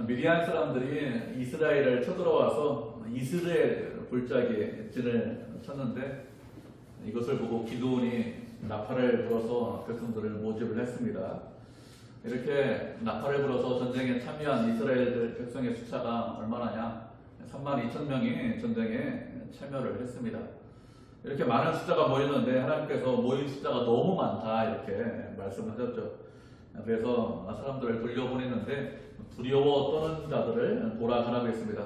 미디안 사람들이 이스라엘을 쳐들어와서 이스라엘 골짜기에 진을 쳤는데 이것을 보고 기드온이 나팔을 불어서 백성들을 모집을 했습니다. 이렇게 나팔을 불어서 전쟁에 참여한 이스라엘 백성의 숫자가 얼마나냐? 32,000명이 전쟁에 참여를 했습니다. 이렇게 많은 숫자가 모였는데 하나님께서 모인 숫자가 너무 많다 이렇게 말씀하셨죠. 그래서 사람들을 돌려보냈는데 두려워 떠는 자들을 돌아가라고 했습니다.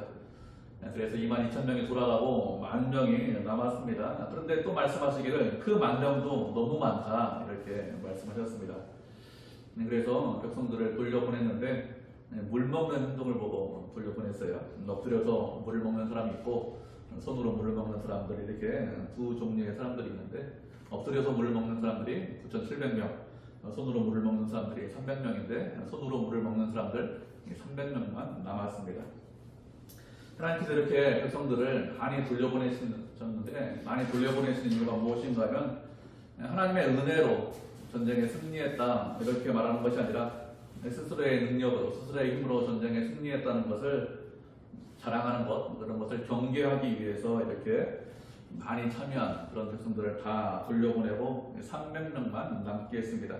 그래서 22,000명이 돌아가고 10,000명이 남았습니다. 그런데 또 말씀하시기를 그 10,000명도 너무 많다 이렇게 말씀하셨습니다. 그래서 백성들을 돌려보냈는데 물 먹는 행동을 보고 돌려보냈어요. 엎드려서 물을 먹는 사람이 있고 손으로 물을 먹는 사람들이 이렇게 두 종류의 사람들이 있는데 엎드려서 물을 먹는 사람들이 9,700명, 손으로 물을 먹는 사람들이 300명인데 손으로 물을 먹는 사람들 300명만 남았습니다. 하나님께서 이렇게 백성들을 많이 돌려보내셨는데 많이 돌려보내신 이유가 무엇인가 하면 하나님의 은혜로 전쟁에 승리했다 이렇게 말하는 것이 아니라 스스로의 능력으로 스스로의 힘으로 전쟁에 승리했다는 것을 자랑하는 것, 그런 것을 경계하기 위해서 이렇게 많이 참여한 그런 백성들을 다 돌려보내고 300명만 남게 했습니다.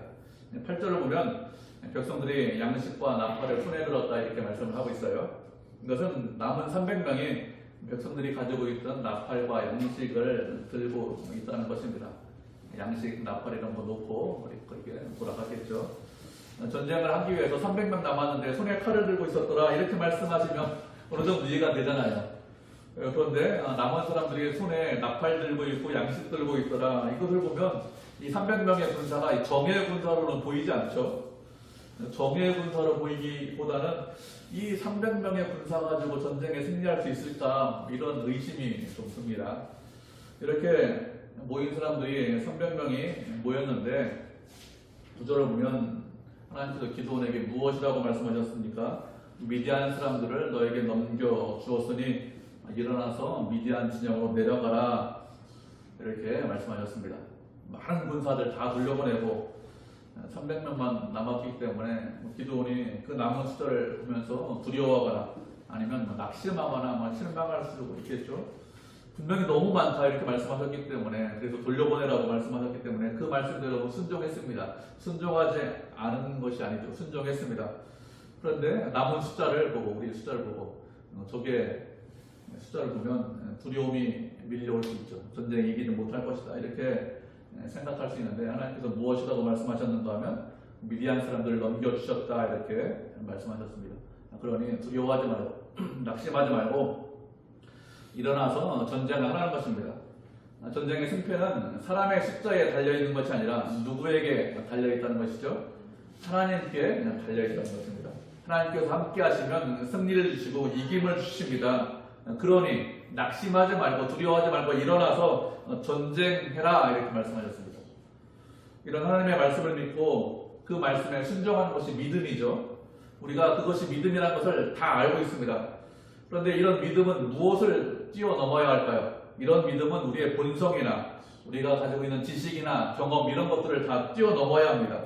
8절을 보면 백성들이 양식과 나팔을 손에 들었다 이렇게 말씀을 하고 있어요. 이것은 남은 300명이 백성들이 가지고 있던 나팔과 양식을 들고 있다는 것입니다. 양식, 나팔 이런 거 놓고 이렇게 돌아갔겠죠. 전쟁을 하기 위해서 300명 남았는데 손에 칼을 들고 있었더라 이렇게 말씀하시면 어느 정도 이해가 되잖아요. 그런데 남은 사람들이 손에 나팔 들고 있고 양식 들고 있더라 이것을 보면 이 300명의 군사가 정예 군사로는 보이지 않죠. 정예 군사로 보이기보다는 이 300명의 군사 가지고 전쟁에 승리할 수 있을까 이런 의심이 좀 듭니다. 이렇게 모인 사람들이 300명이 모였는데 구절을 보면 하나님께서 기드온에게 무엇이라고 말씀하셨습니까? 미디안 사람들을 너에게 넘겨 주었으니 일어나서 미디안 진영으로 내려가라 이렇게 말씀하셨습니다. 많은 군사들 다 돌려보내고 300명만 남았기 때문에 기드온이 그 남은 숫자를 보면서 두려워하거나 아니면 낙심하거나 실망할 수도 있겠죠. 분명히 너무 많다 이렇게 말씀하셨기 때문에 그래서 돌려보내라고 말씀하셨기 때문에 그 말씀대로 순종했습니다. 순종하지 않은 것이 아니죠. 순종했습니다. 그런데 남은 숫자를 보고 우리 숫자를 보고 저게 숫자를 보면 두려움이 밀려올 수 있죠. 전쟁에 이기지 못할 것이다 이렇게 생각할 수 있는데 하나님께서 무엇이라고 말씀하셨는가 하면 미디안 사람들을 넘겨주셨다 이렇게 말씀하셨습니다. 그러니 두려워하지 말고 낙심하지 말고 일어나서 전쟁을 하라는 것입니다. 전쟁의 승패는 사람의 숫자에 달려있는 것이 아니라 누구에게 달려있다는 것이죠? 하나님께 달려있다는 것입니다. 하나님께서 함께 하시면 승리를 주시고 이김을 주십니다. 그러니 낙심하지 말고 두려워하지 말고 일어나서 전쟁해라 이렇게 말씀하셨습니다. 이런 하나님의 말씀을 믿고 그 말씀에 순종하는 것이 믿음이죠. 우리가 그것이 믿음이라는 것을 다 알고 있습니다. 그런데 이런 믿음은 무엇을 뛰어넘어야 할까요? 이런 믿음은 우리의 본성이나 우리가 가지고 있는 지식이나 경험 이런 것들을 다 뛰어넘어야 합니다.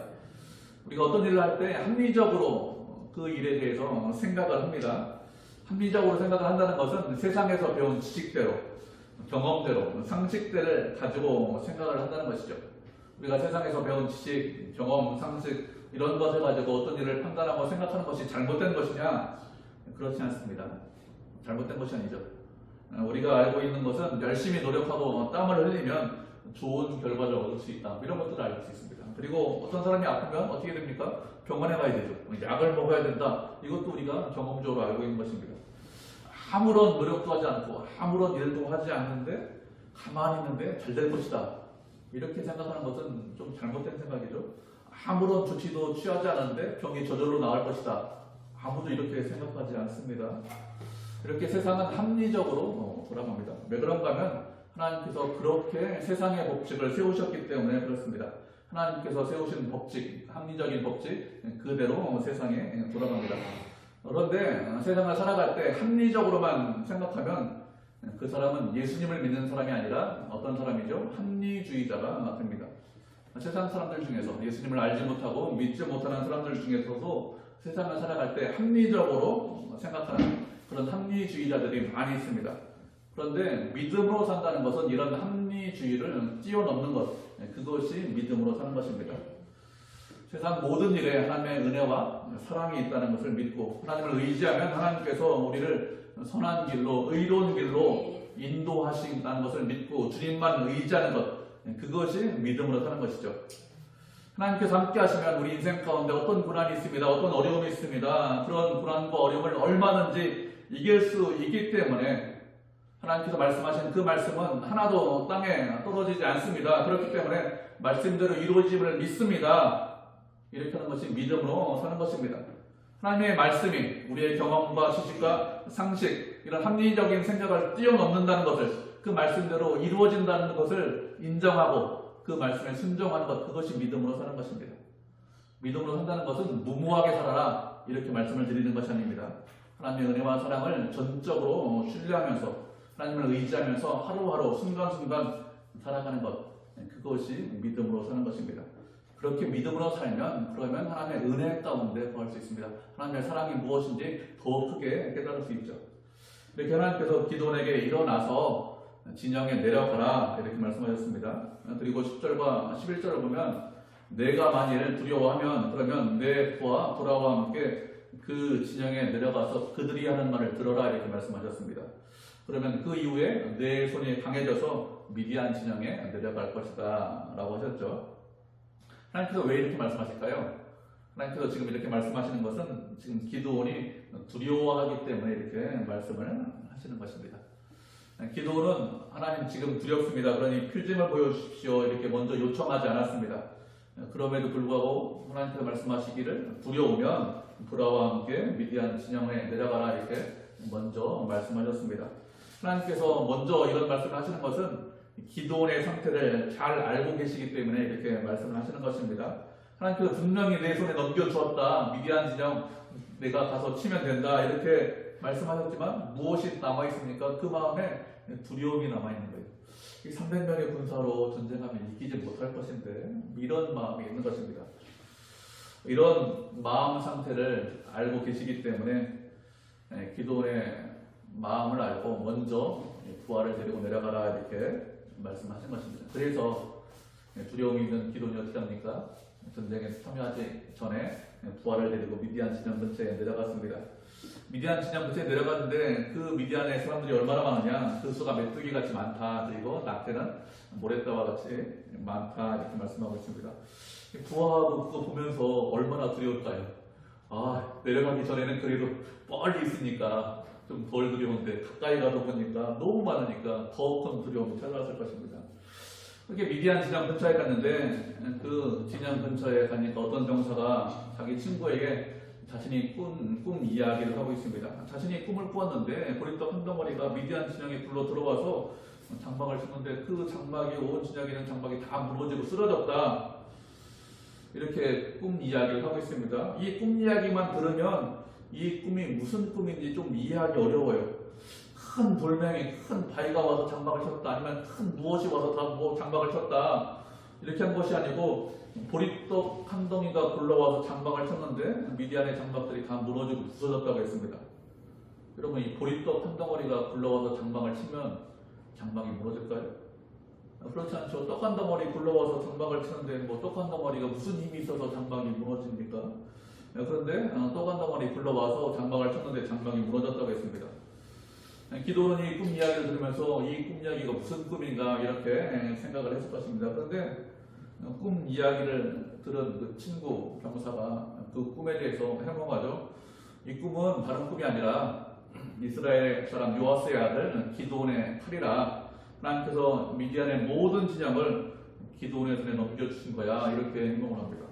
우리가 어떤 일을 할 때 합리적으로 그 일에 대해서 생각을 합니다. 합리적으로 생각을 한다는 것은 세상에서 배운 지식대로, 경험대로, 상식대를 가지고 생각을 한다는 것이죠. 우리가 세상에서 배운 지식, 경험, 상식 이런 것을 가지고 어떤 일을 판단하고 생각하는 것이 잘못된 것이냐? 그렇지 않습니다. 잘못된 것이 아니죠. 우리가 알고 있는 것은 열심히 노력하고 땀을 흘리면 좋은 결과를 얻을 수 있다. 이런 것들을 알 수 있습니다. 그리고 어떤 사람이 아프면 어떻게 됩니까? 병원에 가야 되죠. 약을 먹어야 된다. 이것도 우리가 경험적으로 알고 있는 것입니다. 아무런 노력도 하지 않고 아무런 일도 하지 않는데 가만히 있는데 잘 될 것이다. 이렇게 생각하는 것은 좀 잘못된 생각이죠. 아무런 조치도 취하지 않았는데 병이 저절로 나을 것이다. 아무도 이렇게 생각하지 않습니다. 이렇게 세상은 합리적으로 돌아갑니다. 왜 그런가 하면 하나님께서 그렇게 세상의 법칙을 세우셨기 때문에 그렇습니다. 하나님께서 세우신 법칙, 합리적인 법칙 그대로 세상에 돌아갑니다. 그런데 세상을 살아갈 때 합리적으로만 생각하면 그 사람은 예수님을 믿는 사람이 아니라 어떤 사람이죠? 합리주의자가 됩니다. 세상 사람들 중에서 예수님을 알지 못하고 믿지 못하는 사람들 중에서도 세상을 살아갈 때 합리적으로 생각하는 그런 합리주의자들이 많이 있습니다. 그런데 믿음으로 산다는 것은 이런 합리주의를 뛰어넘는 것, 그것이 믿음으로 사는 것입니다. 세상 모든 일에 하나님의 은혜와 사랑이 있다는 것을 믿고 하나님을 의지하면 하나님께서 우리를 선한 길로, 의로운 길로 인도하신다는 것을 믿고 주님만 의지하는 것, 그것이 믿음으로 사는 것이죠. 하나님께서 함께 하시면 우리 인생 가운데 어떤 고난이 있습니다. 어떤 어려움이 있습니다. 그런 고난과 어려움을 얼마든지 이길 수 있기 때문에 하나님께서 말씀하신 그 말씀은 하나도 땅에 떨어지지 않습니다. 그렇기 때문에 말씀대로 이루어짐을 믿습니다. 이렇게 하는 것이 믿음으로 사는 것입니다. 하나님의 말씀이 우리의 경험과 지식과 상식, 이런 합리적인 생각을 뛰어넘는다는 것을, 그 말씀대로 이루어진다는 것을 인정하고 그 말씀에 순종하는 것, 그것이 믿음으로 사는 것입니다. 믿음으로 산다는 것은 무모하게 살아라, 이렇게 말씀을 드리는 것이 아닙니다. 하나님의 은혜와 사랑을 전적으로 신뢰하면서 하나님을 의지하면서 하루하루 순간순간 살아가는 것, 그것이 믿음으로 사는 것입니다. 그렇게 믿음으로 살면 그러면 하나님의 은혜 가운데 거할 수 있습니다. 하나님의 사랑이 무엇인지 더 크게 깨달을 수 있죠. 이렇게 하나님께서 기도원에게 일어나서 진영에 내려가라 이렇게 말씀하셨습니다. 그리고 10절과 11절을 보면 내가 만일 두려워하면 그러면 내 부하 도라와 함께 그 진영에 내려가서 그들이 하는 말을 들어라 이렇게 말씀하셨습니다. 그러면 그 이후에 내 손이 강해져서 미디안 진영에 내려갈 것이다 라고 하셨죠. 하나님께서 왜 이렇게 말씀하실까요? 하나님께서 지금 이렇게 말씀하시는 것은 지금 기드온이 두려워하기 때문에 이렇게 말씀을 하시는 것입니다. 기드온은 하나님 지금 두렵습니다. 그러니 필짐을 보여주십시오. 이렇게 먼저 요청하지 않았습니다. 그럼에도 불구하고 하나님께서 말씀하시기를 두려우면 보라와 함께 미디안 진영에 내려가라 이렇게 먼저 말씀하셨습니다. 하나님께서 먼저 이런 말씀을 하시는 것은 기드온의 상태를 잘 알고 계시기 때문에 이렇게 말씀을 하시는 것입니다. 하나님께서 분명히 내 손에 넘겨주었다. 미디안 진영 내가 가서 치면 된다. 이렇게 말씀하셨지만 무엇이 남아있습니까? 그 마음에 두려움이 남아있는 거예요. 300명의 군사로 전쟁하면 이기지 못할 것인데 이런 마음이 있는 것입니다. 이런 마음 상태를 알고 계시기 때문에 기드온의 마음을 알고 먼저 부하를 데리고 내려가라 이렇게 말씀하신 것입니다. 그래서 두려움이 있는 기드온이 어떻게 합니까? 전쟁에 참여하기 전에 부하를 데리고 미디안 진영 근처에 내려갔습니다. 미디안 진영 근처에 내려갔는데 그 미디안의 사람들이 얼마나 많으냐? 그 수가 메뚜기 같이 많다. 그리고 낙태는 모래다와 같이 많다. 이렇게 말씀하고 있습니다. 부하도 그거 보면서 얼마나 두려울까요? 내려가기 전에는 그래도 멀리 있으니까 좀 덜 두려운데 가까이 가서 보니까 너무 많으니까 더 큰 두려움이 찾아왔을 것입니다. 그렇게 미디안 진영 근처에 갔는데 그 진영 근처에 가니까 어떤 병사가 자기 친구에게 자신이 꿈 이야기를 하고 있습니다. 자신이 꿈을 꾸었는데 보리떡 한 덩어리가 미디안 진영에 굴러 들어와서 장막을 쳤는데 그 장막이 온 진영에 있는 장막이 다 무너지고 쓰러졌다. 이렇게 꿈 이야기를 하고 있습니다. 이 꿈 이야기만 들으면 이 꿈이 무슨 꿈인지 좀 이해하기 어려워요. 큰 돌멩이, 큰 바위가 와서 장막을 쳤다. 아니면 큰 무엇이 와서 장막을 쳤다. 이렇게 한 것이 아니고 보리떡 한 덩이가 굴러와서 장막을 쳤는데 미디안의 장막들이 다 무너지고 부서졌다고 했습니다. 여러분 이 보리떡 한 덩어리가 굴러와서 장막을 치면 장막이 무너질까요? 그렇지 않죠. 떡 한 덩어리 굴러와서 장막을 치는데 떡 한 덩어리가 무슨 힘이 있어서 장막이 무너집니까? 그런데 떡 한 덩어리 굴러와서 장막을 쳤는데 장막이 무너졌다고 했습니다. 기도원이 이 꿈 이야기를 들으면서 이 꿈 이야기가 무슨 꿈인가 이렇게 생각을 했을 것입니다. 그런데 꿈 이야기를 들은 그 친구 병사가 그 꿈에 대해서 해몽하죠. 이 꿈은 다른 꿈이 아니라 이스라엘 사람 요아스의 아들 기드온의 칼이라 하나님께서 미디안의 모든 진영을 기드온의 손에 넘겨주신 거야 이렇게 해몽을 합니다.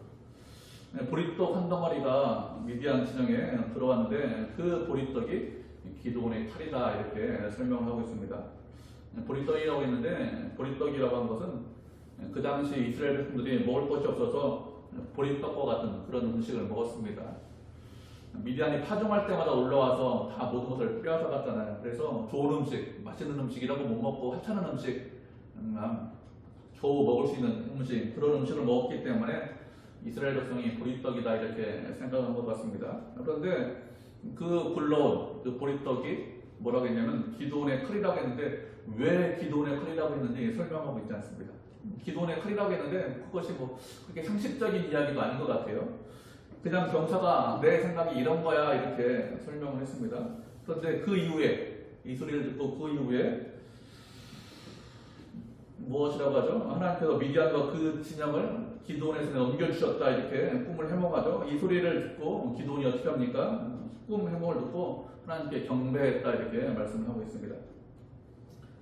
보리떡 한 덩어리가 미디안 진영에 들어왔는데 그 보리떡이 기드온의 칼이다 이렇게 설명을 하고 있습니다. 보리떡이라고 했는데 보리떡이라고 한 것은 그 당시 이스라엘 백성들이 먹을 것이 없어서 보리떡과 같은 그런 음식을 먹었습니다. 미디안이 파종할 때마다 올라와서 다 모든 것을 빼앗아 갔잖아요. 그래서 좋은 음식, 맛있는 음식이라고 못 먹고 하찮은 음식, 겨우 먹을 수 있는 음식, 그런 음식을 먹었기 때문에 이스라엘 백성이 보리떡이다 이렇게 생각한 것 같습니다. 그런데 그 불러온 그 보리떡이 뭐라고 했냐면 기드온의 칼이라고 했는데 왜 기드온의 칼이라고 했는지 설명하고 있지 않습니다. 기드온의 칼이라고 했는데 그것이 뭐 그렇게 상식적인 이야기도 아닌 것 같아요. 그냥 병사가 내 생각이 이런 거야 이렇게 설명을 했습니다. 그런데 그 이후에 이 소리를 듣고 그 이후에 무엇이라고 하죠? 하나님께서 미디안과 그 진영을 기드온에서 넘겨주셨다 이렇게 꿈을 해몽하죠. 이 소리를 듣고 기드온이 어떻게 합니까? 꿈 해몽을 듣고 하나님께 경배했다 이렇게 말씀을 하고 있습니다.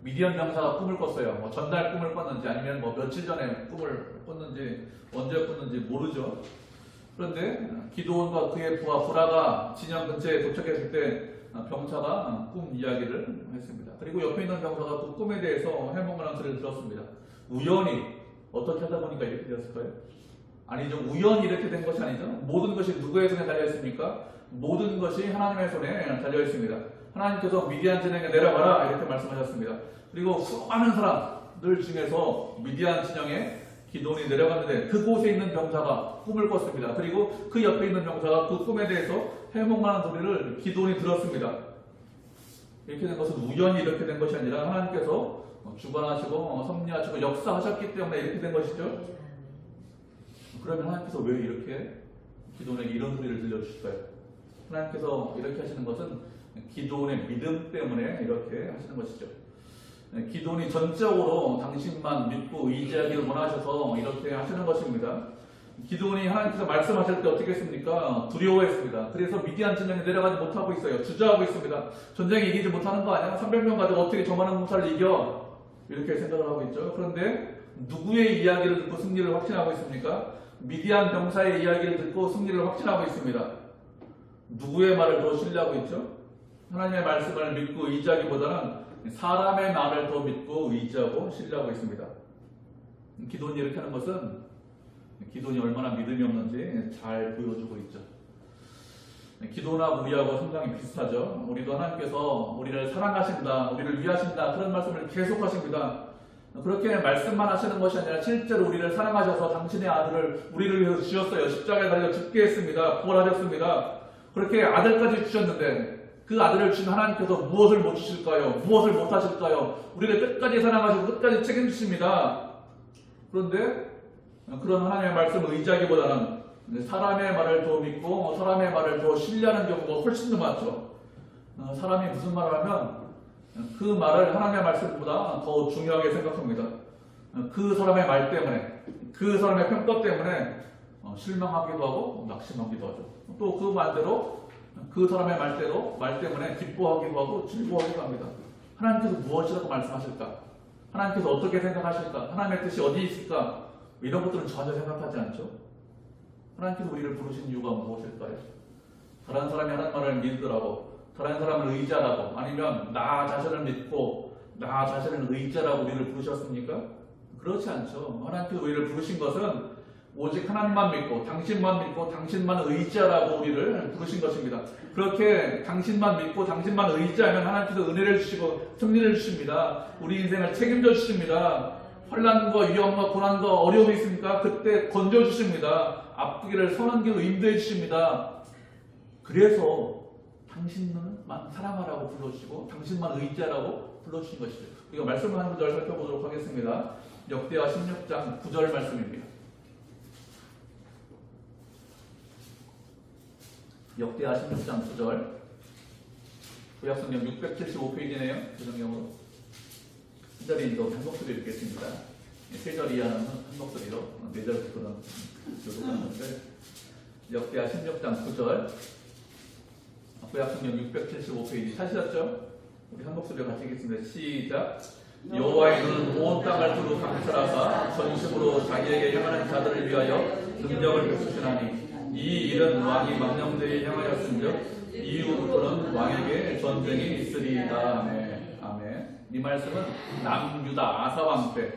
미디안 병사가 꿈을 꿨어요. 뭐 전날 꿈을 꿨는지 아니면 뭐 며칠 전에 꿈을 꿨는지 언제 꿨는지 모르죠. 그런데 기드온과 그의 부하 부라가 진영 근처에 도착했을 때 병사가 꿈 이야기를 했습니다. 그리고 옆에 있는 병사가 그 꿈에 대해서 해몽을 한 소리를 들었습니다. 우연히 어떻게 하다 보니까 이렇게 되었을까요? 아니죠. 우연히 이렇게 된 것이 아니죠. 모든 것이 누구의 손에 달려 있습니까? 모든 것이 하나님의 손에 달려 있습니다. 하나님께서 미디안 진영에 내려가라 이렇게 말씀하셨습니다. 그리고 수많은 사람들 중에서 미디안 진영에 기드온이 내려갔는데 그곳에 있는 병사가 꿈을 꿨습니다. 그리고 그 옆에 있는 병사가 그 꿈에 대해서 해몽하는 소리를 기드온이 들었습니다. 이렇게 된 것은 우연히 이렇게 된 것이 아니라 하나님께서 주관하시고 섭리하시고 역사하셨기 때문에 이렇게 된 것이죠. 그러면 하나님께서 왜 이렇게 기드온에게 이런 소리를 들려주실까요? 하나님께서 이렇게 하시는 것은 기드온의 믿음 때문에 이렇게 하시는 것이죠. 기드온이 전적으로 당신만 믿고 의지하기를 원하셔서 이렇게 하시는 것입니다. 기드온이 하나님께서 말씀하실 때 어떻게 했습니까? 두려워했습니다. 그래서 미디안 진영에 내려가지 못하고 있어요. 주저하고 있습니다. 전쟁에 이기지 못하는 거 아니야? 300명 가지고 어떻게 저만한 공사를 이겨? 이렇게 생각을 하고 있죠. 그런데 누구의 이야기를 듣고 승리를 확신하고 있습니까? 미디안 병사의 이야기를 듣고 승리를 확신하고 있습니다. 누구의 말을 더 신뢰하고 있죠? 하나님의 말씀을 믿고 의지하기보다는 사람의 말을 더 믿고 의지하고 신뢰하고 있습니다. 기드온이 이렇게 하는 것은 기드온이 얼마나 믿음이 없는지 잘 보여주고 있죠. 기도나 우리하고 상당히 비슷하죠. 우리도 하나님께서 우리를 사랑하신다, 우리를 위하신다 그런 말씀을 계속하십니다. 그렇게 말씀만 하시는 것이 아니라 실제로 우리를 사랑하셔서 당신의 아들을 우리를 위해서 주셨어요. 십자가에 달려 죽게 했습니다. 부활하셨습니다. 그렇게 아들까지 주셨는데 그 아들을 주신 하나님께서 무엇을 못 주실까요? 무엇을 못 하실까요? 우리를 끝까지 사랑하시고 끝까지 책임지십니다. 그런데 그런 하나님의 말씀을 의지하기보다는 사람의 말을 더 믿고 사람의 말을 더 신뢰하는 경우가 훨씬 더 많죠. 사람이 무슨 말을 하면 그 말을 하나님의 말씀보다 더 중요하게 생각합니다. 그 사람의 말 때문에, 그 사람의 평가 때문에 실망하기도 하고 낙심하기도 하죠. 또 그 말대로 그 사람의 말 때문에 기뻐하기도 하고 즐거워하기도 합니다. 하나님께서 무엇이라고 말씀하실까? 하나님께서 어떻게 생각하실까? 하나님의 뜻이 어디 있을까? 이런 것들은 전혀 생각하지 않죠. 하나님께서 우리를 부르신 이유가 무엇일까요? 다른 사람이 하는 말을 믿으라고, 다른 사람을 의지하라고, 아니면 나 자신을 믿고 나 자신을 의지하라고 우리를 부르셨습니까? 그렇지 않죠. 하나님께서 우리를 부르신 것은 오직 하나님만 믿고 당신만 의지하라고 우리를 부르신 것입니다. 그렇게 당신만 믿고 당신만 의지하면 하나님께서 은혜를 주시고 승리를 주십니다. 우리 인생을 책임져 주십니다. 환난과 위험과 고난과 어려움이 있습니까? 그때 건져 주십니다. 앞길을 선한 길로 인도해 주십니다. 그래서 당신만 사랑하라고 불러주시고 당신만 의지하라고 불러주신 것이죠. 우리가 말씀을 한 구절 살펴보도록 하겠습니다. 역대하 16장 9절 말씀입니다. 역대하 16장 9절, 구약성경 675페이지네요. 그 성경으로 한 절인도 한 목소리로 읽겠습니다. 세 절 이하는 한 목소리로, 네 절부터는 교독하는 건데, 역대하 16장 9절, 구약성경 675페이지 찾으셨죠? 우리 한 목소리로 같이 읽겠습니다. 시작. 여호와의 눈은 온 땅을 두루 감찰하사 전심으로 자기에게 향하는 자들을 위하여 능력을 베푸시나니 이 일은 왕이 망령되이 행하였은즉 이후부터는 왕에게 전쟁이 있으리이다. 아멘. 이 말씀은 남유다 아사 왕 때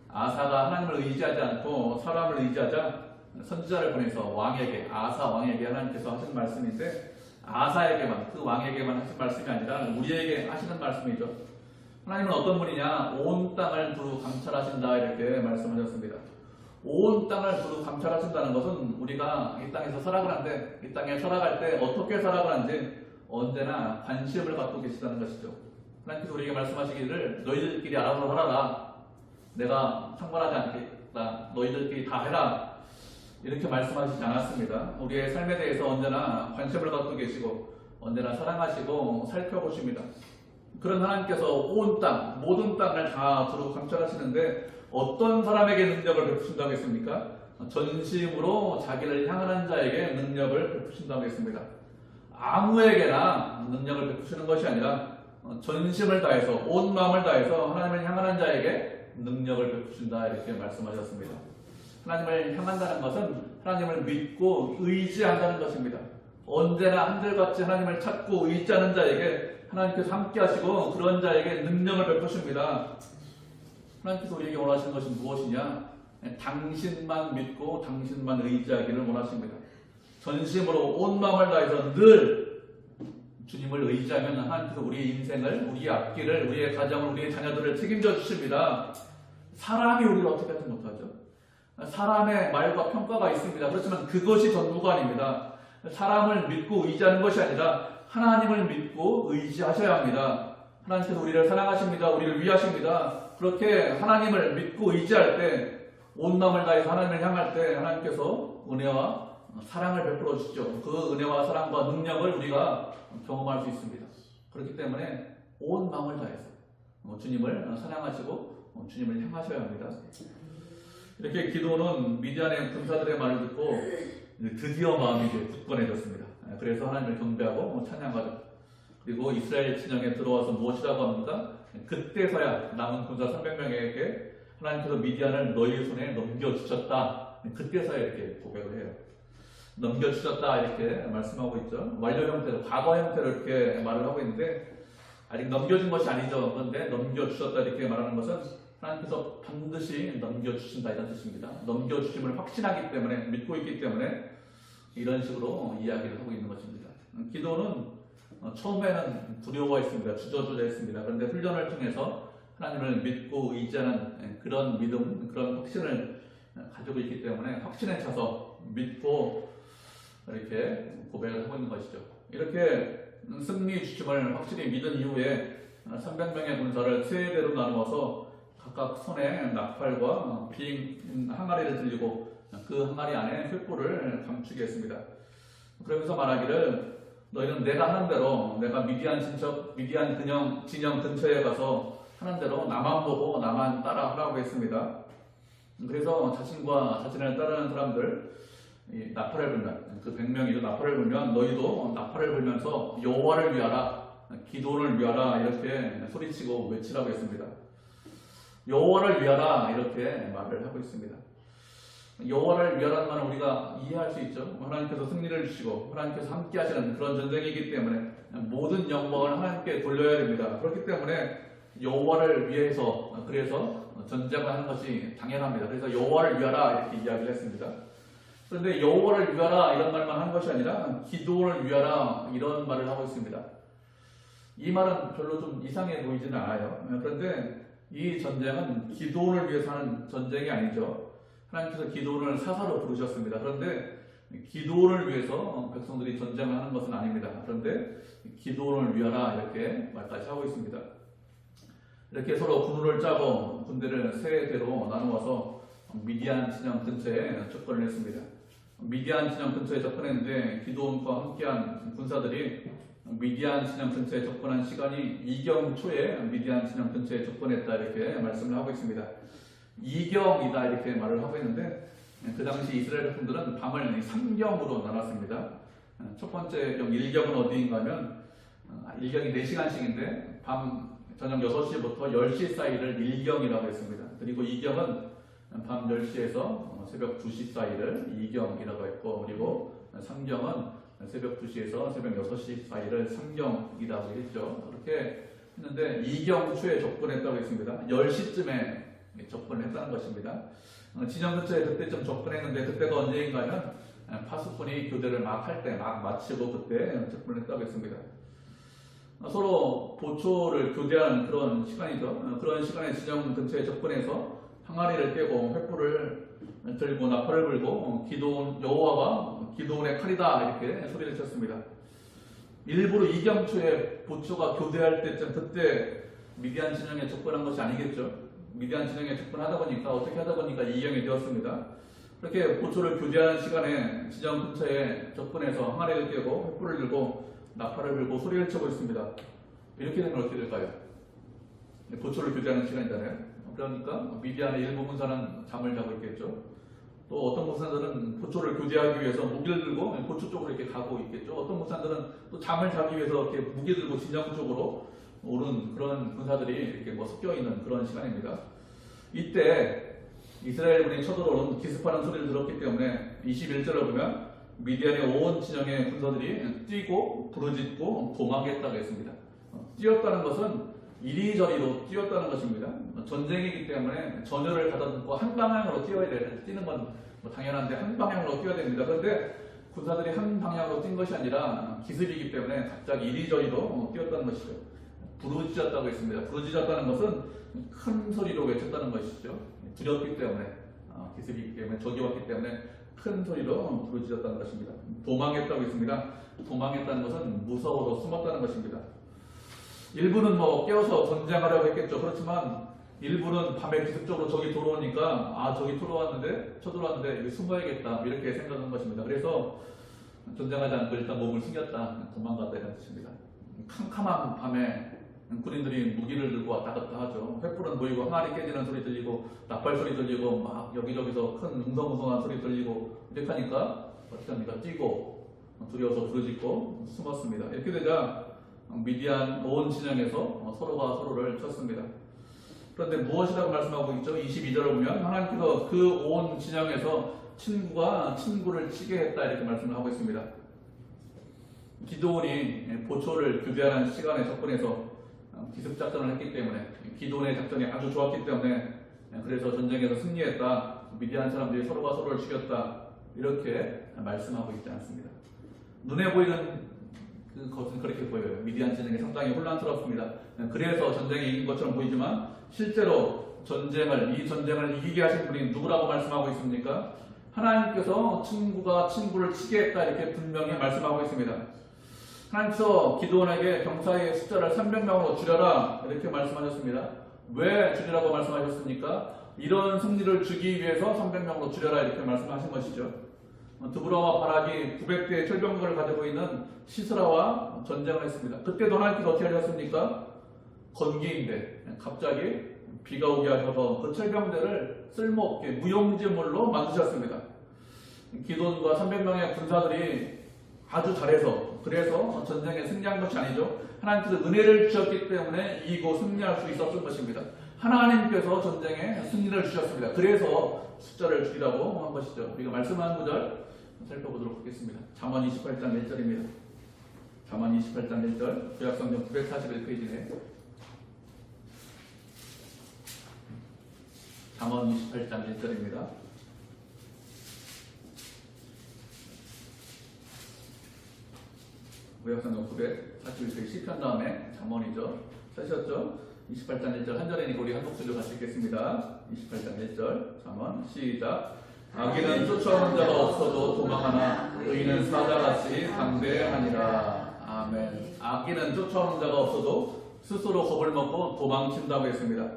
아사가 하나님을 의지하지 않고 사람을 의지하자 선지자를 보내서 왕에게, 아사 왕에게 하나님께서 하신 말씀인데, 아사에게만, 그 왕에게만 하신 말씀이 아니라 우리에게 하시는 말씀이죠. 하나님은 어떤 분이냐? 온 땅을 두루 감찰하신다 이렇게 말씀하셨습니다. 온 땅을 두루 감찰하신다는 것은 우리가 이 땅에서 살아가는데 이 땅에 살아갈 때 어떻게 살아가는지 언제나 관심을 갖고 계시다는 것이죠. 하나님께서 우리에게 말씀하시기를 너희들끼리 알아서 살아라. 내가 상관하지 않겠다. 너희들끼리 다 해라. 이렇게 말씀하시지 않았습니다. 우리의 삶에 대해서 언제나 관심을 갖고 계시고 언제나 사랑하시고 살펴보십니다. 그런 하나님께서 온 땅, 모든 땅을 다 두루 감찰하시는데 어떤 사람에게 능력을 베푸신다고 했습니까? 전심으로 자기를 향하는 자에게 능력을 베푸신다고 했습니다. 아무에게나 능력을 베푸시는 것이 아니라 전심을 다해서 온 마음을 다해서 하나님을 향하는 자에게 능력을 베푸신다 이렇게 말씀하셨습니다. 하나님을 향한다는 것은 하나님을 믿고 의지한다는 것입니다. 언제나 한결같이 하나님을 찾고 의지하는 자에게 하나님께서 함께 하시고 그런 자에게 능력을 베푸십니다. 하나님께서 우리에게 원하시는 것이 무엇이냐? 당신만 믿고 당신만 의지하기를 원하십니다. 전심으로 온 마음을 다해서 늘 주님을 의지하면 하나님께서 우리의 인생을, 우리의 앞길을, 우리의 가정을, 우리의 자녀들을 책임져 주십니다. 사람이 우리를 어떻게 하지 못하죠? 사람의 말과 평가가 있습니다. 그렇지만 그것이 전부가 아닙니다. 사람을 믿고 의지하는 것이 아니라 하나님을 믿고 의지하셔야 합니다. 하나님께서 우리를 사랑하십니다. 우리를 위하십니다. 그렇게 하나님을 믿고 의지할 때, 온 마음을 다해서 하나님을 향할 때 하나님께서 은혜와 사랑을 베풀어 주시죠. 그 은혜와 사랑과 능력을 우리가 경험할 수 있습니다. 그렇기 때문에 온 마음을 다해서 주님을 사랑하시고 주님을 향하셔야 합니다. 이렇게 기도는 미디안의 군사들의 말을 듣고 드디어 마음이 굳건해졌습니다. 그래서 하나님을 경배하고 찬양하죠. 그리고 이스라엘 진영에 들어와서 무엇이라고 합니까? 그때서야 남은 군사 300명에게 하나님께서 미디안을 너희 손에 넘겨주셨다. 그때서야 이렇게 고백을 해요. 넘겨주셨다 이렇게 말씀하고 있죠. 완료 형태로, 과거 형태로 이렇게 말을 하고 있는데 아직 넘겨준 것이 아니죠. 그런데 넘겨주셨다 이렇게 말하는 것은 하나님께서 반드시 넘겨주신다 이런 뜻입니다. 넘겨주심을 확신하기 때문에, 믿고 있기 때문에 이런 식으로 이야기를 하고 있는 것입니다. 기도는 처음에는 두려워했습니다. 주저주저했습니다. 그런데 훈련을 통해서 하나님을 믿고 의지하는 그런 믿음, 그런 확신을 가지고 있기 때문에 확신에 차서 믿고 이렇게 고백을 하고 있는 것이죠. 이렇게 승리 주심을 확실히 믿은 이후에 300명의 군사를 세 대로 나누어서 각각 손에 나팔과 빈 항아리를 들리고 그 항아리 안에 횃불을 감추게 했습니다. 그러면서 말하기를 너희는 내가 하는 대로, 내가 미디안 진영 근처에 가서 하는 대로 나만 보고 나만 따라 하라고 했습니다. 그래서 자신과 자신을 따르는 사람들, 이 나팔을 불면, 그 100명이죠. 나팔을 불면 너희도 나팔을 불면서 여호와를 위하라, 기도를 위하라 이렇게 소리치고 외치라고 했습니다. 여호와를 위하라 이렇게 말을 하고 있습니다. 여호와를 위하라는 말은 우리가 이해할 수 있죠. 하나님께서 승리를 주시고 하나님께서 함께 하시는 그런 전쟁이기 때문에 모든 영광을 하나님께 돌려야 됩니다. 그렇기 때문에 여호와를 위해서, 그래서 전쟁을 하는 것이 당연합니다. 그래서 여호와를 위하라 이렇게 이야기를 했습니다. 그런데 여호와를 위하라 이런 말만 한 것이 아니라 기도를 위하라 이런 말을 하고 있습니다. 이 말은 별로 좀 이상해 보이지는 않아요. 그런데 이 전쟁은 기도를 위해서 하는 전쟁이 아니죠. 하나님께서 기도를 사사로 부르셨습니다. 그런데 기도를 위해서 백성들이 전쟁을 하는 것은 아닙니다. 그런데 기도를 위하라 이렇게 말까지 하고 있습니다. 이렇게 서로 군우를 짜고 군대를 세 대로 나누어서 미디안 진영 근처에 접근을 했습니다. 미디안 진영 근처에 접근했는데 기도원과 함께한 군사들이 미디안 진영 근처에 접근한 시간이 2경 초에 미디안 진영 근처에 접근했다 이렇게 말씀을 하고 있습니다. 2경이다 이렇게 말을 하고 있는데 그 당시 이스라엘 백성들은 밤을 3경으로 나눴습니다. 첫 번째 경 1경은 어디인가 하면 1경이 4시간씩인데 밤 저녁 6시부터 10시 사이를 1경이라고 했습니다. 그리고 2경은 밤 10시에서 새벽 2시 사이를 2경이라고 했고, 그리고 3경은 새벽 2시에서 새벽 6시 사이를 3경이라고 했죠. 그렇게 했는데 2경 초에 접근했다고 했습니다. 10시쯤에 접근을 했다는 것입니다. 진영 근처에 그때쯤 접근했는데 그때가 언제인가 하면 파수꾼이 교대를 막 할 때, 막 마치고 그때 접근을 했다고 했습니다. 서로 보초를 교대하는 그런 시간이죠. 그런 시간에 진영 근처에 접근해서 항아리를 깨고 횃불을 들고 나팔을 불고 기도원 여호와가 기도원의 칼이다 이렇게 소리를 쳤습니다. 일부러 이경초에 보초가 교대할 때쯤 그때 미디안 진영에 접근한 것이 아니겠죠. 미디안 진영에 접근하다 보니까 어떻게 하다 보니까 이경이 되었습니다. 그렇게 보초를 교대하는 시간에 진영 근처에 접근해서 항아리를 깨고 횃불을 들고 나팔을 불고 소리를 치고 있습니다. 이렇게 되면 어떻게 될까요? 보초를 교대하는 시간이잖아요. 그러니까 미디안의 일부 군사는 잠을 자고 있겠죠. 또 어떤 군사들은 보초를 교대하기 위해서 무기를 들고 보초 쪽으로 이렇게 가고 있겠죠. 어떤 군사들은 또 잠을 자기 위해서 이렇게 무기 들고 진영 쪽으로 오른 그런 군사들이 이렇게 섞여 있는 그런 시간입니다. 이때 이스라엘군이 쳐들어오는 기습하는 소리를 들었기 때문에 21절을 보면 미디안의 온 진영의 군사들이 뛰고 부르짖고 도망했다고 했습니다. 뛰었다는 것은 이리저리로 뛰었다는 것입니다. 전쟁이기 때문에 전열을 가다듬고 한 방향으로 뛰어야 돼요. 뛰는 건 당연한데 한 방향으로 뛰어야 됩니다. 그런데 군사들이 한 방향으로 뛴 것이 아니라 기습이기 때문에 갑자기 이리저리로 뛰었다는 것이죠. 부르짖었다고 했습니다. 부르짖었다는 것은 큰 소리로 외쳤다는 것이죠. 두렵기 때문에 기습이기 때문에 적이 왔기 때문에 큰 소리로 부르짖었다는 것입니다. 도망했다고 했습니다. 도망했다는 것은 무서워서 숨었다는 것입니다. 일부는 깨어서 전쟁하려고 했겠죠. 그렇지만 일부는 밤에 기습적으로 적이 돌아오니까 적이 쳐들어왔는데 이게 숨어야겠다 이렇게 생각한 것입니다. 그래서 전쟁하지 않고 일단 몸을 숨겼다, 도망갔다 이런 뜻입니다. 캄캄한 밤에 군인들이 무기를 들고 왔다 갔다 하죠. 횃불은 보이고 항아리 깨지는 소리 들리고 나팔 소리 들리고 막 여기저기서 큰 웅성웅성한 소리 들리고 이렇게 하니까 어떻게 합니까? 뛰고 두려워서 부르짖고 숨었습니다. 이렇게 되자 미디안 온 진영에서 서로가 서로를 쳤습니다. 그런데 무엇이라고 말씀하고 있죠? 22절을 보면 하나님께서 그 온 진영에서 친구가 친구를 치게 했다 이렇게 말씀을 하고 있습니다. 기드온이 보초를 교대하는 시간에 접근해서 기습 작전을 했기 때문에 기드온의 작전이 아주 좋았기 때문에 그래서 전쟁에서 승리했다. 미디안 사람들이 서로가 서로를 죽였다. 이렇게 말씀하고 있지 않습니다. 눈에 보이는 그것은 그렇게 보여요. 미디안 진영이 상당히 혼란스럽습니다. 그래서 전쟁에 이긴 것처럼 보이지만 실제로 이 전쟁을 이기게 하신 분이 누구라고 말씀하고 있습니까? 하나님께서 친구가 친구를 치게 했다 이렇게 분명히 말씀하고 있습니다. 하나님께서 기드온에게 병사의 숫자를 300명으로 줄여라 이렇게 말씀하셨습니다. 왜 줄이라고 말씀하셨습니까? 이런 승리를 주기 위해서 300명으로 줄여라 이렇게 말씀하신 것이죠. 드보라와 바락이 900대의 철병력을 가지고 있는 시스라와 전쟁을 했습니다. 그때도 하나님께서 어떻게 하셨습니까? 건기인데 갑자기 비가 오게 하셔서 그 철병대를 쓸모없게 무용지물로 만드셨습니다. 기드온과 300명의 군사들이 아주 잘해서 그래서 전쟁에 승리한 것이 아니죠. 하나님께서 은혜를 주셨기 때문에 이기고 승리할 수 있었던 것입니다. 하나님께서 전쟁에 승리를 주셨습니다. 그래서 숫자를 줄이라고 한 것이죠. 우리가 말씀한 구절 살펴보도록 하겠습니다. 잠언 28장 1절입니다. 잠언 28장 1절 구약성경 941페이지네. 잠언 28장 1절입니다. 구약성경 941페이지 시편 다음에 잠언이죠. 쓰셨죠? 28장 1절 한 절이니까 우리 한 목소리로 같이 읽겠습니다. 28장 1절 잠언 시작. 악인은 쫓아오는 자가 없어도 도망하나 의인은 사자같이 담대하니라. 아멘. 악인은 쫓아오는 자가 없어도 스스로 겁을 먹고 도망친다고 했습니다.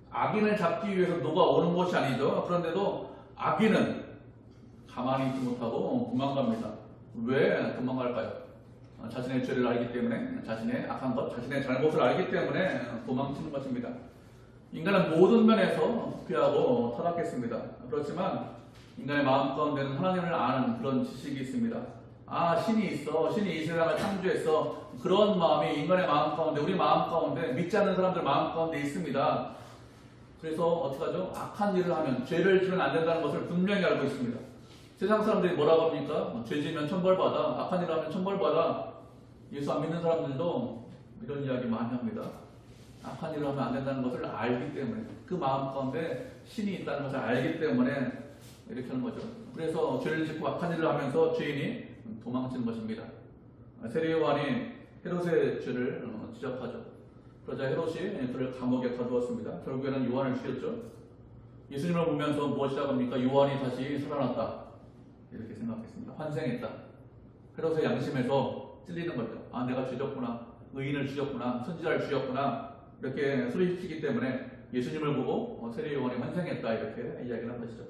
악인을 잡기 위해서 누가 오는 것이 아니죠. 그런데도 악인은 가만히 있지 못하고 도망갑니다. 왜 도망갈까요? 자신의 죄를 알기 때문에, 자신의 악한 것, 자신의 잘못을 알기 때문에 도망치는 것입니다. 인간은 모든 면에서 부패하고 타락했습니다. 그렇지만 인간의 마음 가운데는 하나님을 아는 그런 지식이 있습니다. 신이 있어. 신이 이 세상을 창조했어. 그런 마음이 인간의 마음 가운데, 우리 마음 가운데, 믿지 않는 사람들 마음 가운데 있습니다. 그래서 어떻게 하죠? 악한 일을 하면, 죄를 지면 안 된다는 것을 분명히 알고 있습니다. 세상 사람들이 뭐라고 합니까? 죄 지면 천벌받아. 악한 일을 하면 천벌받아. 예수 안 믿는 사람들도 이런 이야기 많이 합니다. 악한 일을 하면 안 된다는 것을 알기 때문에, 그 마음 가운데 신이 있다는 것을 알기 때문에 이렇게 하는 거죠. 그래서 죄를 짓고 악한 일을 하면서 죄인이 도망치는 것입니다. 세례요한이 헤롯의 죄를 지적하죠. 그러자 헤롯이 그를 감옥에 가두었습니다. 결국에는 요한을 죽였죠. 예수님을 보면서 무엇이라고 합니까? 요한이 다시 살아났다. 이렇게 생각했습니다. 환생했다. 그래서 양심에서 찔리는 거죠. 아, 내가 죽였구나. 의인을 죽였구나. 선지자를 죽였구나. 이렇게 소리치기 때문에 예수님을 보고 세례 요한이 환생했다. 이렇게 이야기를 한 것이죠.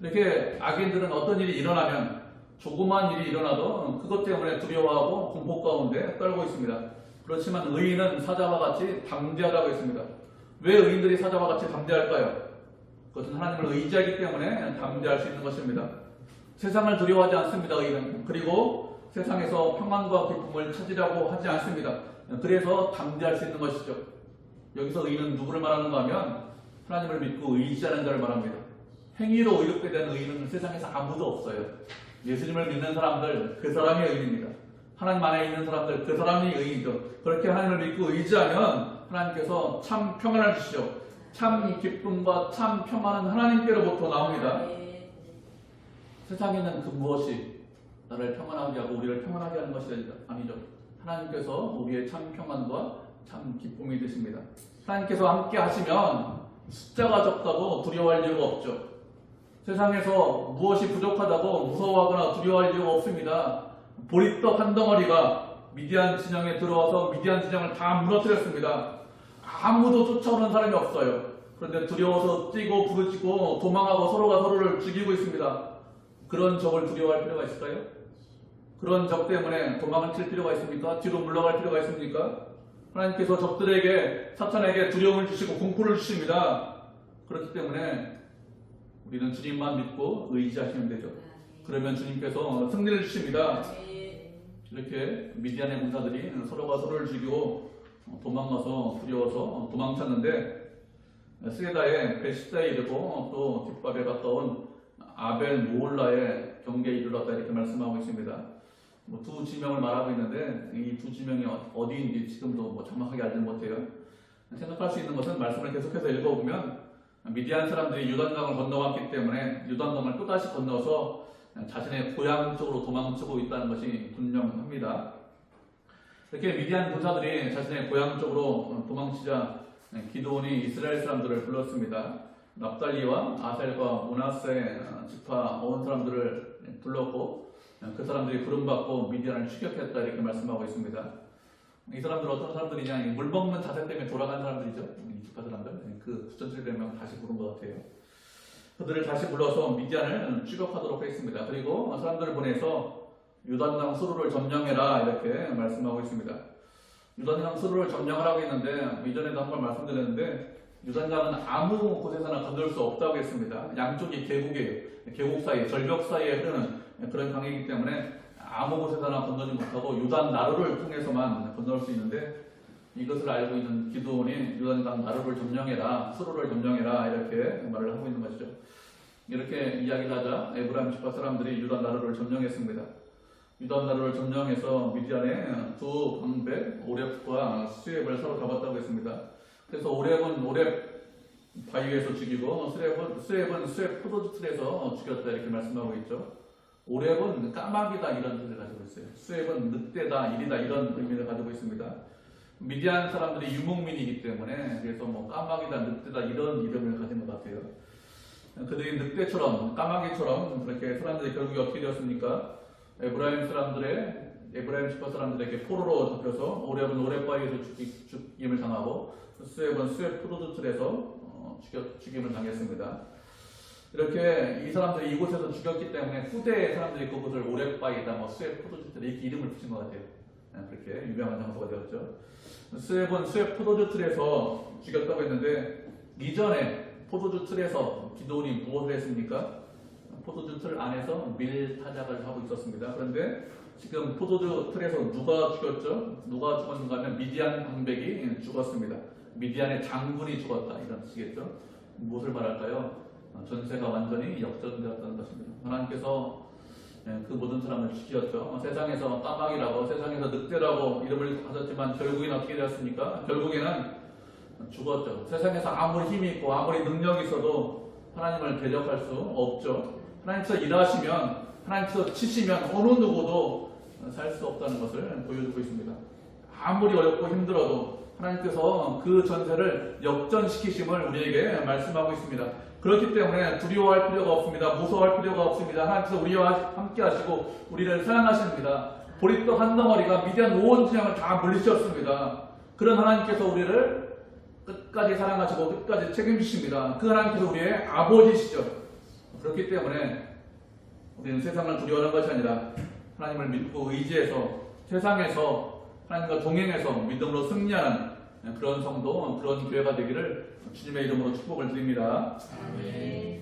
이렇게 악인들은 어떤 일이 일어나면 조그만 일이 일어나도 그것 때문에 두려워하고 공포 가운데 떨고 있습니다. 그렇지만 의인은 사자와 같이 담대하다고 했습니다. 왜 의인들이 사자와 같이 담대할까요? 그것은 하나님을 의지하기 때문에 담대할 수 있는 것입니다. 세상을 두려워하지 않습니다. 의인은. 그리고 세상에서 평안과 기쁨을 찾으려고 하지 않습니다. 그래서 담대할 수 있는 것이죠. 여기서 의인은 누구를 말하는가 하면 하나님을 믿고 의지하는 자를 말합니다. 행위로 의롭게 된 의인은 세상에서 아무도 없어요. 예수님을 믿는 사람들, 그 사람이 의인입니다. 하나님 안에 있는 사람들, 그 사람이 의인이죠. 그렇게 하나님을 믿고 의지하면 하나님께서 참 평안을 주시죠. 참 기쁨과 참 평안은 하나님께로부터 나옵니다. 세상에는 그 무엇이 나를 평안하게 하고 우리를 평안하게 하는 것이 아니죠. 하나님께서 우리의 참 평안과 참 기쁨이 되십니다. 하나님께서 함께 하시면 숫자가 적다고 두려워할 이유가 없죠. 세상에서 무엇이 부족하다고 무서워하거나 두려워할 이유가 없습니다. 보리떡 한 덩어리가 미디안 진영에 들어와서 미디안 진영을 다 무너뜨렸습니다. 아무도 쫓아오는 사람이 없어요. 그런데 두려워서 뛰고 부르짖고 도망하고 서로가 서로를 죽이고 있습니다. 그런 적을 두려워할 필요가 있을까요? 그런 적 때문에 도망을 칠 필요가 있습니까? 뒤로 물러갈 필요가 있습니까? 하나님께서 적들에게, 사탄에게 두려움을 주시고 공포를 주십니다. 그렇기 때문에 우리는 주님만 믿고 의지하시면 되죠. 그러면 주님께서 승리를 주십니다. 이렇게 미디안의 군사들이 서로가 서로를 죽이고 도망가서 두려워서 도망쳤는데 스게다의 벳시다에 이르고 또 뒷밥에 가까운 아벨 모홀라의 경계에 이르렀다 이렇게 말씀하고 있습니다. 두 지명을 말하고 있는데 이 두 지명이 어디인지 지금도 정확하게 알지는 못해요. 생각할 수 있는 것은 말씀을 계속해서 읽어보면 미디안 사람들이 요단강을 건너왔기 때문에 요단강을 또다시 건너서 자신의 고향 쪽으로 도망치고 있다는 것이 분명합니다. 이렇게 미디안 군사들이 자신의 고향 쪽으로 도망치자 기드온이 이스라엘 사람들을 불렀습니다. 납달리와 아셀과 므낫세 지파 온 사람들을 불렀고 그 사람들이 부름받고 미디안을 추격했다 이렇게 말씀하고 있습니다. 이 사람들 어떤 사람들이냐, 물 먹는 자세 때문에 돌아간 사람들이죠. 이 지파 사람들, 그 9,700명 다시 부른 것 같아요. 그들을 다시 불러서 미디안을 추격하도록 했습니다. 그리고 사람들을 보내서 요단강 수로를 점령해라 이렇게 말씀하고 있습니다. 요단강 수로를 점령하라고 했는데 이전에도 한번 말씀드렸는데 요단강은 아무 곳에서나 건널 수 없다고 했습니다. 양쪽이 계곡이에요. 계곡 사이, 절벽 사이에 흐르는 그런 강이기 때문에 아무 곳에서나 건너지 못하고 요단 나루를 통해서만 건널 수 있는데 이것을 알고 있는 기드온이 요단강 나루를 점령해라, 수로를 점령해라 이렇게 말을 하고 있는 것이죠. 이렇게 이야기를 하자 에브라임 지파 사람들이 요단 나루를 점령했습니다. 요단 나루를 점령해서 미디안의 두 방백 오렙과 수렙을 서로 잡았다고 했습니다. 그래서 오렙은 오렙 바위에서 죽이고 수렙은 수렙 포도주 틀에서 죽였다 이렇게 말씀하고 있죠. 오렙은 까마귀다 이런 뜻을 가지고 있어요. 수렙은 늑대다, 일이다 이런 의미를 가지고 있습니다. 미디안 사람들이 유목민이기 때문에 그래서 까마귀다, 늑대다 이런 이름을 가진 것 같아요. 그들이 늑대처럼 까마귀처럼 그렇게 사람들이 결국에 어떻게 되었습니까? 에브라임 지파 사람들에게 포로로 잡혀서 오렙은 오렙 바위에서 죽임을 당하고 수렙은 수렙 포도주 틀에서 죽임을 당했습니다. 이렇게 이 사람들이 이곳에서 죽였기 때문에 후대의 사람들이 그곳을 오렙바위다, 수렙 포도주틀 이렇게 이름을 붙인 것 같아요. 그렇게 유명한 장소가 되었죠. 수렙은 수렙 포도주 틀에서 죽였다고 했는데 이전에 포도주 틀에서 기드온이 무엇을 했습니까? 포도주 틀 안에서 밀타작을 하고 있었습니다. 그런데 지금 포도주 틀에서 누가 죽였죠? 누가 죽었는가 하면 미디안 방백이 죽었습니다. 미디안의 장군이 죽었다 이런 뜻이겠죠. 무엇을 말할까요? 전세가 완전히 역전되었다는 것입니다. 하나님께서 그 모든 사람을 죽였죠. 세상에서 까마귀라고, 세상에서 늑대라고 이름을 가졌지만 결국엔 어떻게 되었습니까? 결국에는 죽었죠. 세상에서 아무리 힘이 있고 아무리 능력이 있어도 하나님을 대적할 수 없죠. 하나님께서 일하시면, 하나님께서 치시면 어느 누구도 살 수 없다는 것을 보여주고 있습니다. 아무리 어렵고 힘들어도 하나님께서 그 전세를 역전시키심을 우리에게 말씀하고 있습니다. 그렇기 때문에 두려워할 필요가 없습니다. 무서워할 필요가 없습니다. 하나님께서 우리와 함께 하시고 우리를 사랑하십니다. 보리떡 한 덩어리가 미디안 온 진영을 다 물리쳤습니다. 그런 하나님께서 우리를 끝까지 사랑하시고 끝까지 책임지십니다. 그 하나님께서 우리의 아버지시죠. 그렇기 때문에 우리는 세상을 두려워하는 것이 아니라 하나님을 믿고 의지해서 세상에서 하나님과 동행해서 믿음으로 승리하는 그런 성도, 그런 교회가 되기를 주님의 이름으로 축복을 드립니다. 아멘.